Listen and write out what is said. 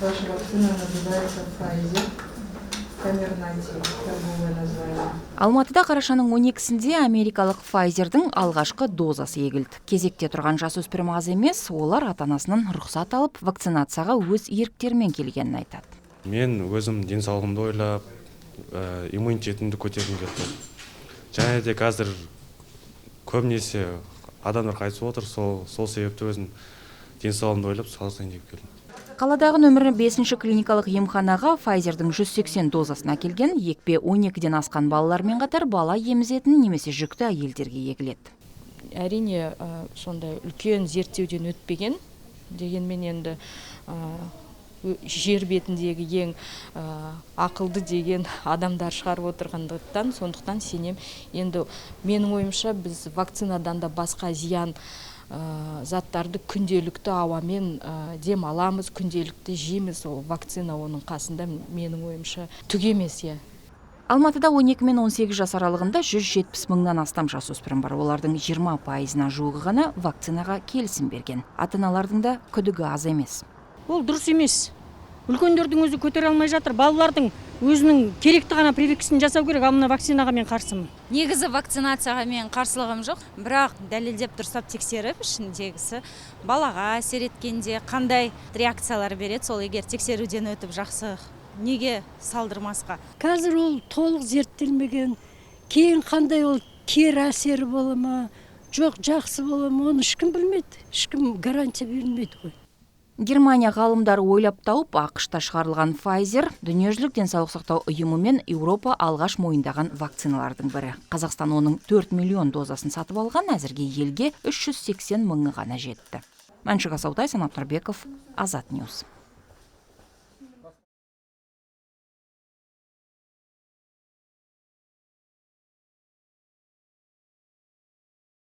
Ваша вакцина называется Pfizer. Comirnaty, торговое название. Алматыда қарашаның 12-сінде америкалық Pfizer'дің алғашқы дозасы егілді. Кезекте тұрған жасөспірім аз емес, олар ата-анасынан рұқсат алып, вакцинацияға өз еріктерімен келгенін айтады. Мен өзім денсаулығымды ойлап, иммунитетімді көтергім келді. Және де қазір көбінесе адамдар қайтып отыр, сол себепті өзім денсаулығымды ойлап салысайын деп келдім. Қаладағы нөмірі 5-ші клиникалық емханаға Pfizer'дің 180 дозасын әкелген, екпе 12-ден асқан балалармен қатар бала емізетін немесе жүкті әйелдерге егіледі. Әрине, сондай үлкен зерттеуден өтпеген, дегенмен енді жер бетіндегі ең ақылды деген адамдар шығарып отырғандықтан, сондықтан сенем. Енді менің ойымша біз вакцинадан да басқа зиян заттарды күнделікті ауамен дем аламыз, күнделікті жейміз. Ол вакцина оның қасында менің ойымша түк емес. Алматыда 12 мен 18 жас аралығында 170 мыңнан астам жасөспірім бар. Олардың 20%-на жуығы ғана вакцинаға келісім берген. Ата-аналардың да күдігі аз емес. Ол дұрыс емес. Үлкендердің өзі көтере алмай жатыр. Балалардың өзінің керекті ғана прививкасын жасау керек. Ал мына вакцинаға мен қарсымын. Негізі вакцинацияға мен қарсылығым жоқ, бірақ дәлелдеп дұрыстап тексеріп, ішіндегісі балаға әсер еткенде қандай реакциялар береді, сол егер тексеруден өтіп жақсы, неге салдырмасқа? Қазір ол толық зерттелмеген, кейін қандай ол кері әсері бола ма, жоқ жақсы бола ма, оны ешкім білмейді, ешкім гарантия бермейді ғой. Германия ғалымдары ойлап тауып, ақш-та шығарылған Pfizer дүниежүзілік денсаулық сақтау ұйымы мен Еуропа алғаш мойындаған вакциналардың бірі. Қазақстан оның 4 миллион дозасын сатып алған, әзірге елге 380 мыңы ғана жетті. Мәншік Асаутай, Санат Нұрбеков, Азат Ньюс.